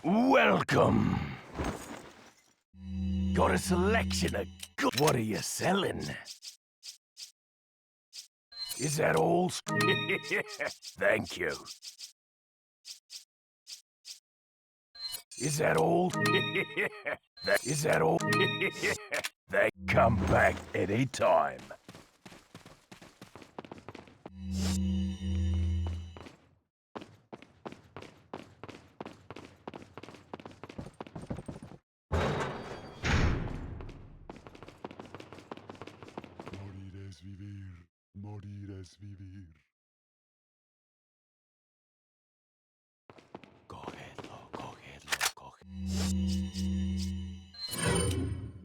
Welcome. Got a selection of good. What are you selling? Is that all? Thank you. Is that all? Is that all? They come back anytime. Morir es vivir. Cogedlo, cogedlo, cogedlo.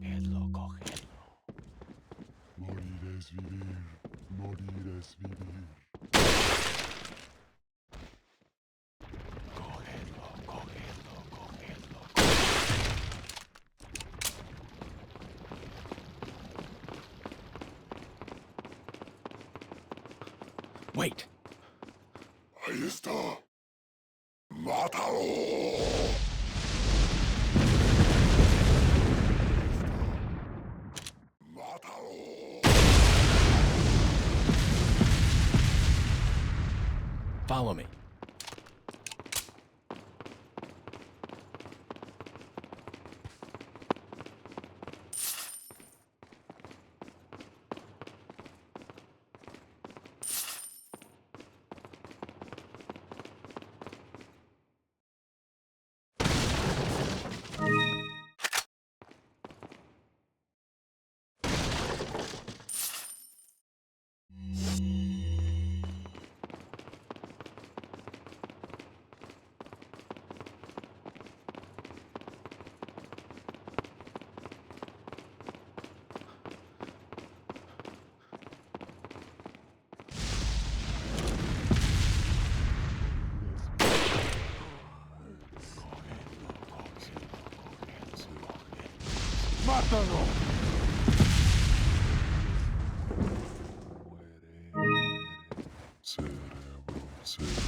Cogedlo, cogedlo. Morir es vivir. Morir es vivir. Cogedlo, cogedlo, cogedlo. Wait. Ahí está. ¡Mátalo! ¡Mátalo! Follow me. ¡Mátalo! Cerebro, cerebro.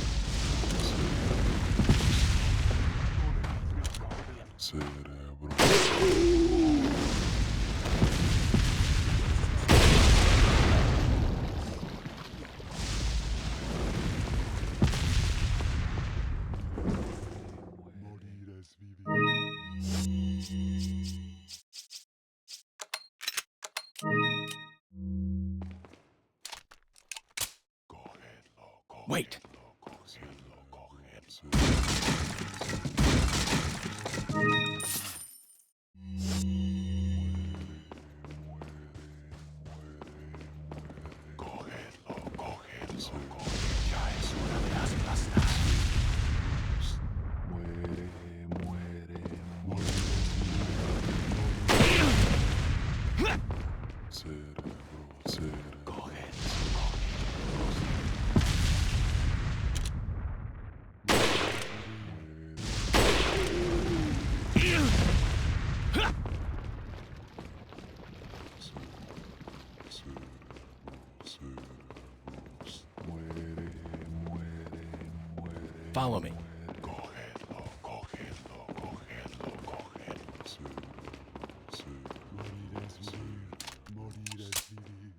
Morir es vivir. Wait. Follow me. Cogedlo, cogedlo, cogedlo, cogedlo. Morir es vivir. Morir es vivir.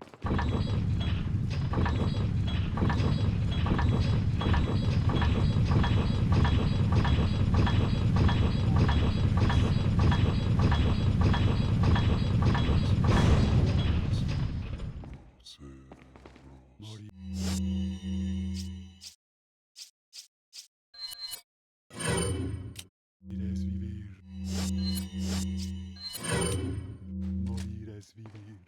Morir. Morir es vivir. Morir es vivir.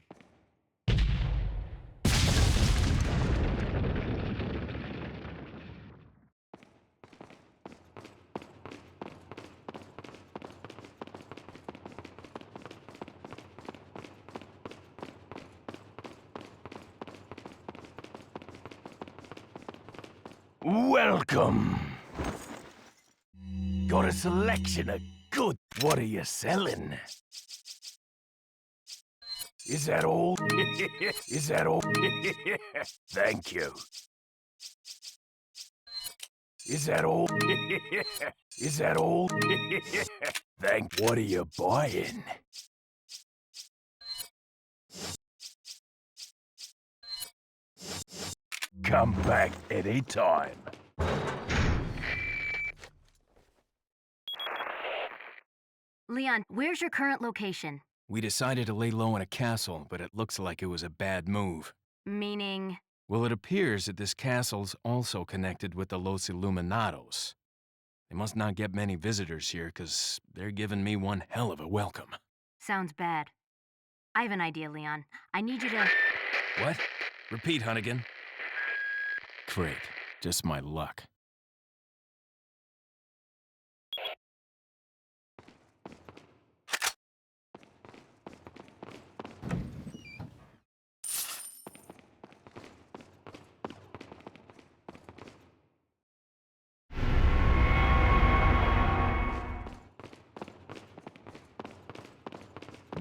Welcome. Got a selection of good. What are you selling? Is that all? Is that all? Thank you. Is that all? Is that all? What are you buying? Come back anytime. Leon, where's your current location? We decided to lay low in a castle, but it looks like it was a bad move. Meaning? Well, it appears that this castle's also connected with the Los Illuminados. They must not get many visitors here, 'cause they're giving me one hell of a welcome. Sounds bad. I have an idea, Leon. I need you to... What? Repeat, Hunnigan. Great. Just my luck.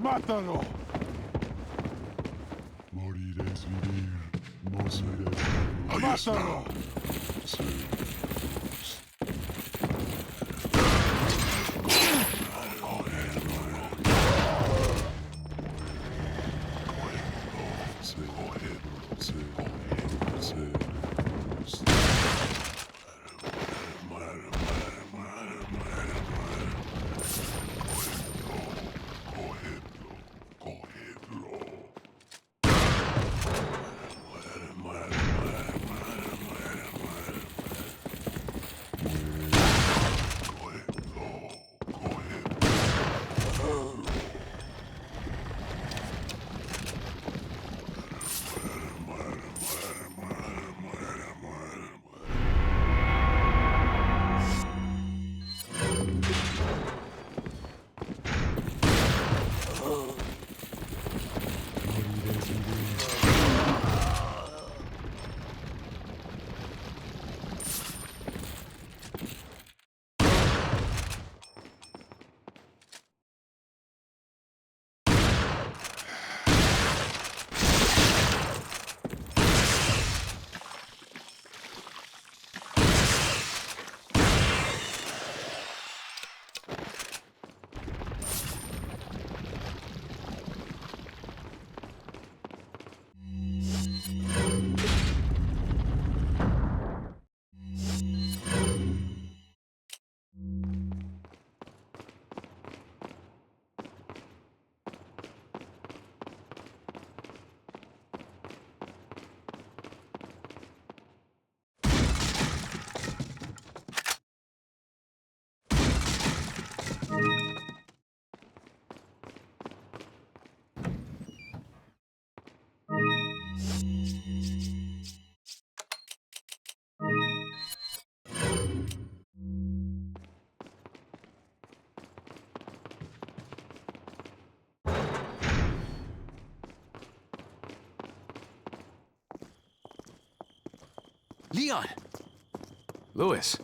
¡Mátalo! Morir es vivir, morir es vivir. ¡Mátalo! Leon! Louis.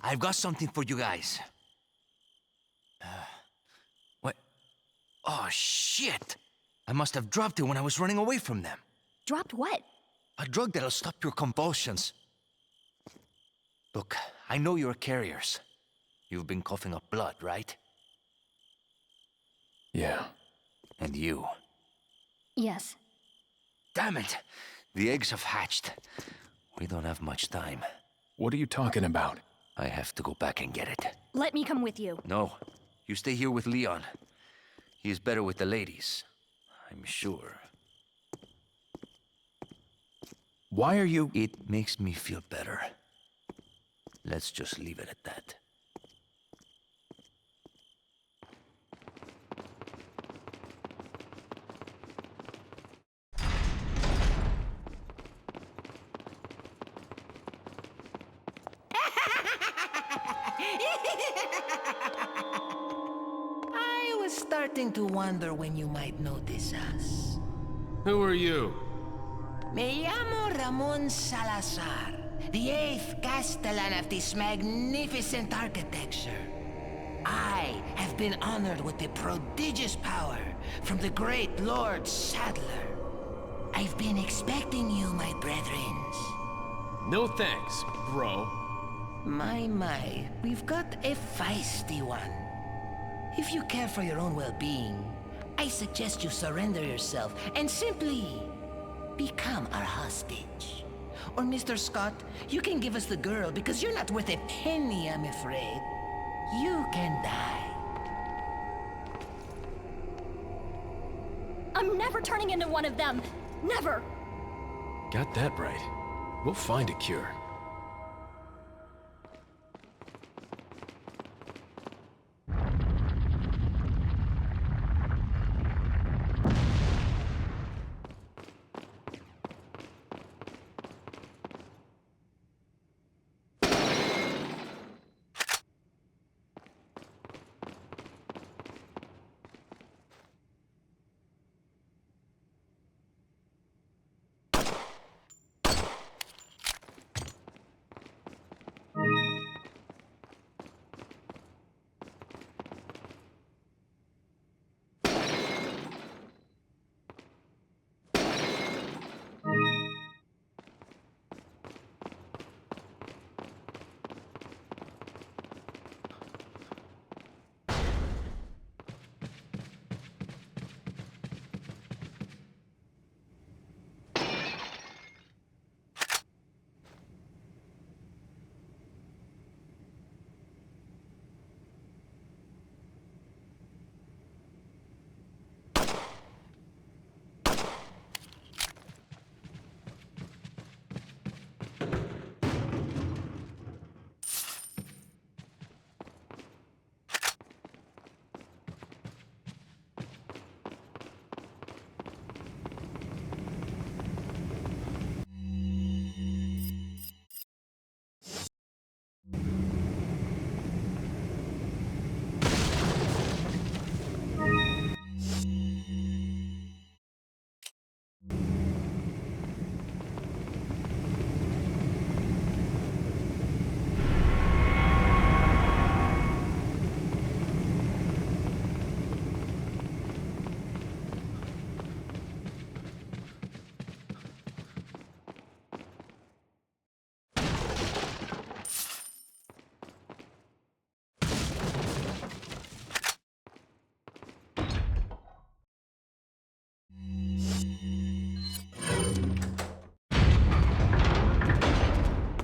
I've got something for you guys. What? Oh, shit! I must have dropped it when I was running away from them. Dropped what? A drug that'll stop your convulsions. Look, I know you're carriers. You've been coughing up blood, right? Yeah. And you? Yes. Damn it! The eggs have hatched. We don't have much time. What are you talking about? I have to go back and get it. Let me come with you. No, you stay here with Leon. He is better with the ladies, I'm sure. Why are you... It makes me feel better. Let's just leave it at that. I was starting to wonder when you might notice us. Who are you? Me llamo Ramon Salazar, the 8th Castellan of this magnificent architecture. I have been honored with the prodigious power from the great Lord Sadler. I've been expecting you, my brethrens. No thanks, bro. My, we've got a feisty one. If you care for your own well-being, I suggest you surrender yourself and simply become our hostage. Or Mr. Scott, you can give us the girl because you're not worth a penny, I'm afraid. You can die. I'm never turning into one of them. Never. Got that right. We'll find a cure.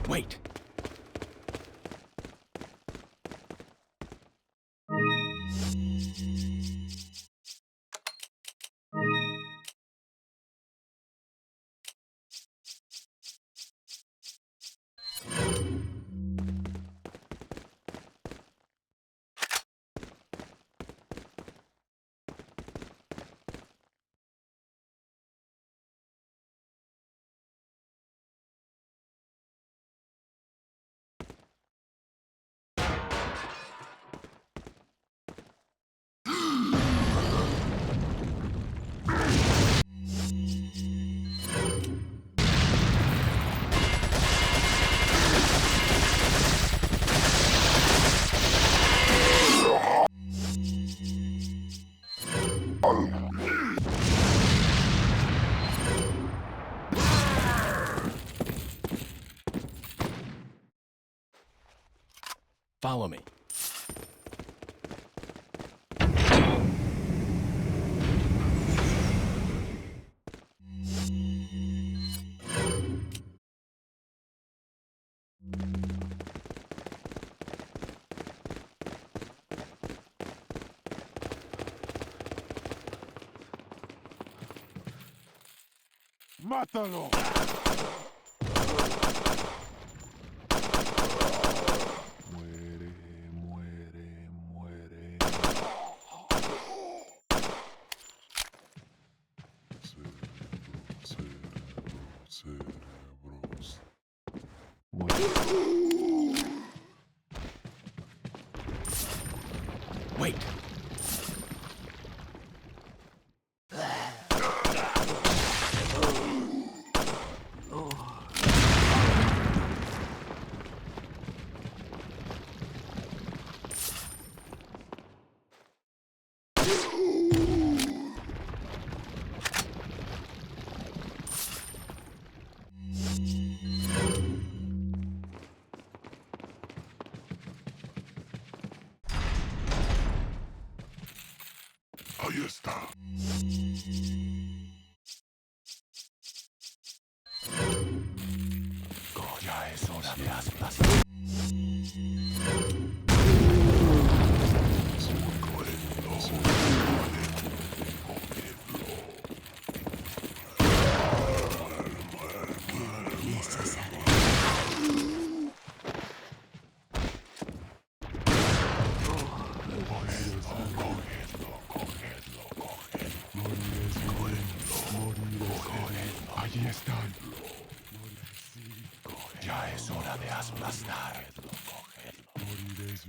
Wait! Follow me. ¡Mátalo! Muere, muere, muere. Cerebros. Wait! Ahí está. Ya es hora de aplastar. Allí están. Ya es hora de aplastar. Moriréis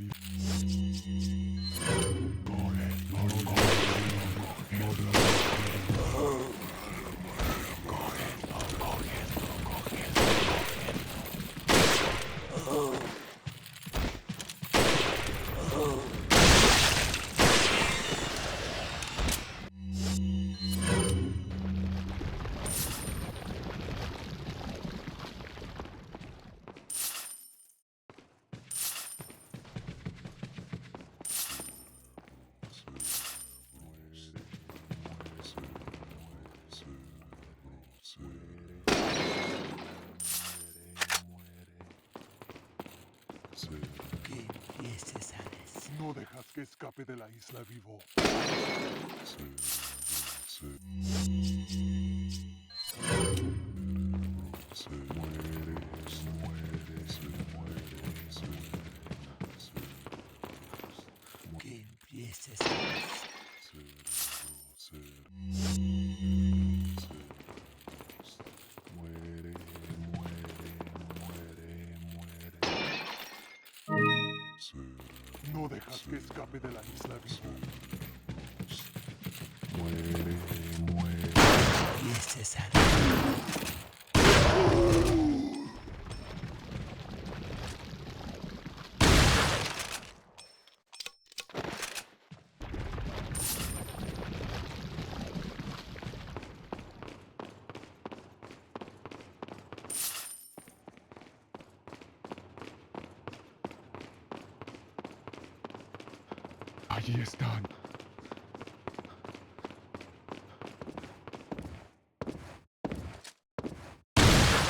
No dejas que escape de la isla vivo. Que empieces a No dejas que escape de la isla vivo. empieces a Allí están.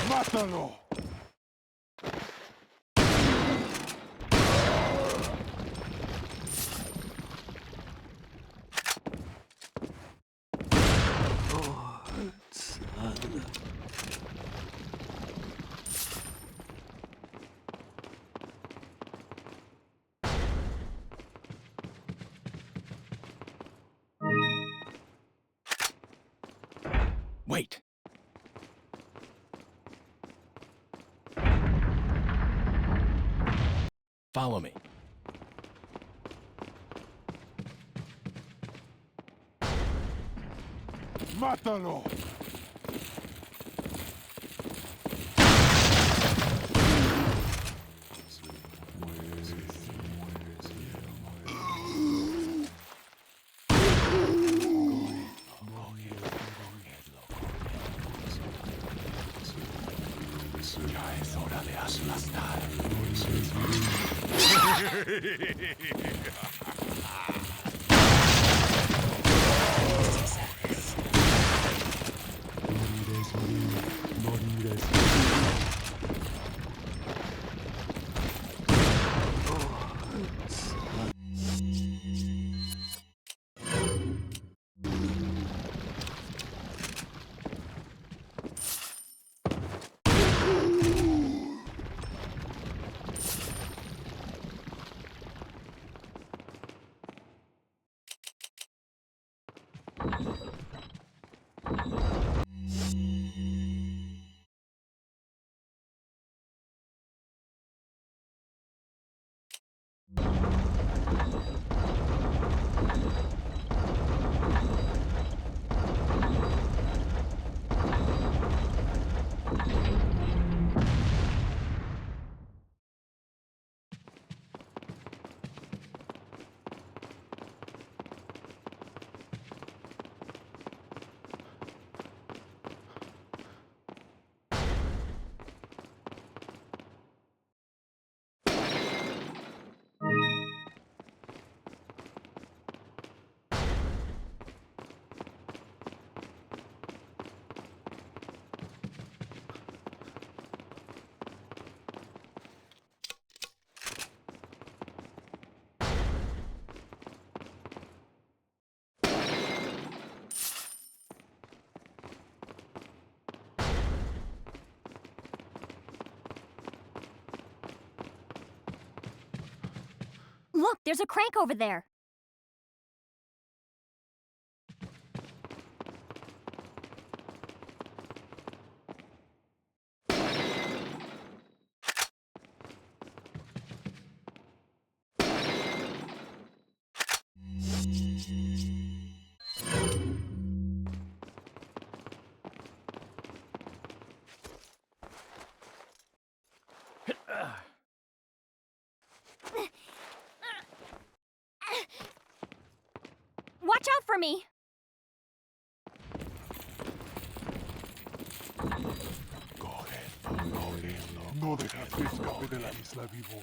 ¡Mátalo! Wait. Follow me. ¡Mátalo! Ya es hora de aplastar. Look, there's a crank over there. Watch out for me! No dejas que escape de la isla vivo.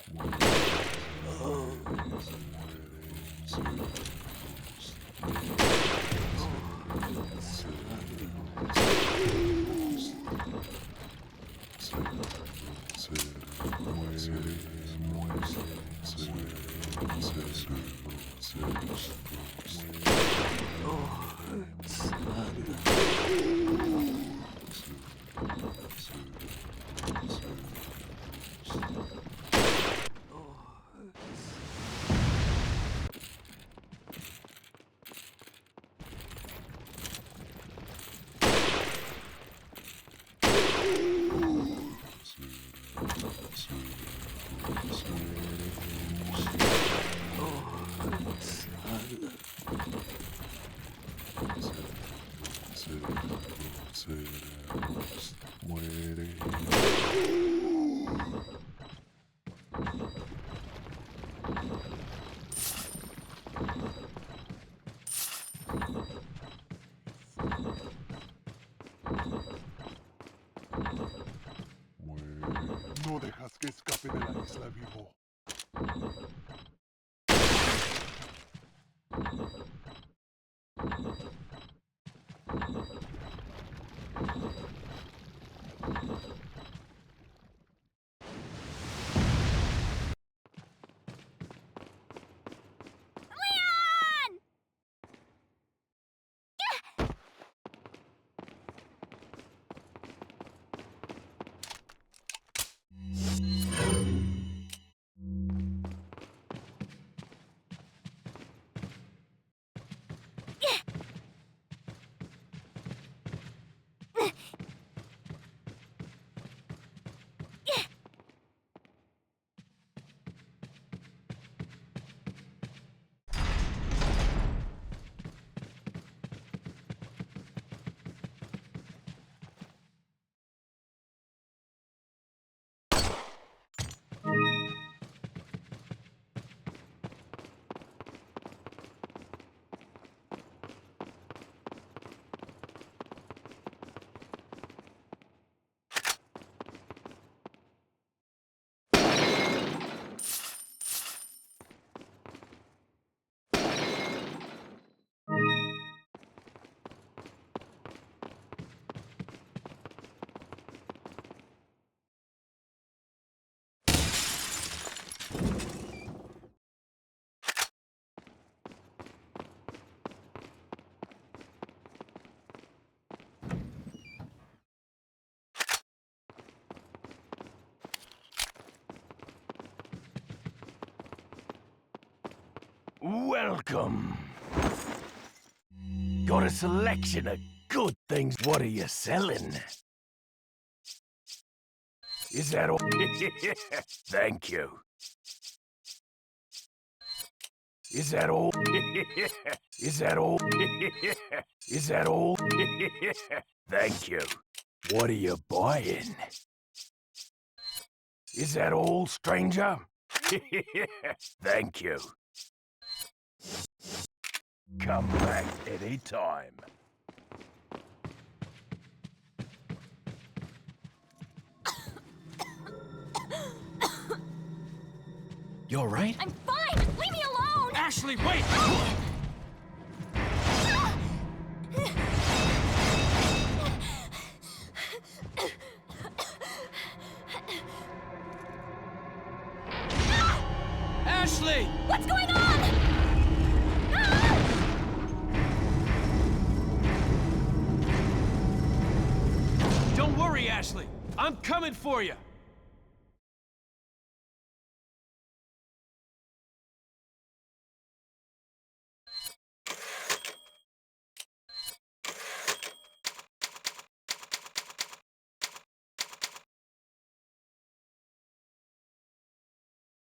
No dejas que escape de la isla vivo. Welcome. Got a selection of good things. What are you selling? Is that all? Thank you. Is that all? Is that all? Is that all? Thank you. What are you buying? Is that all, stranger? Thank you. Come back any time. You all right? I'm fine! Leave me alone! Ashley, wait! Ashley! What's going on? Don't worry, Ashley. I'm coming for you.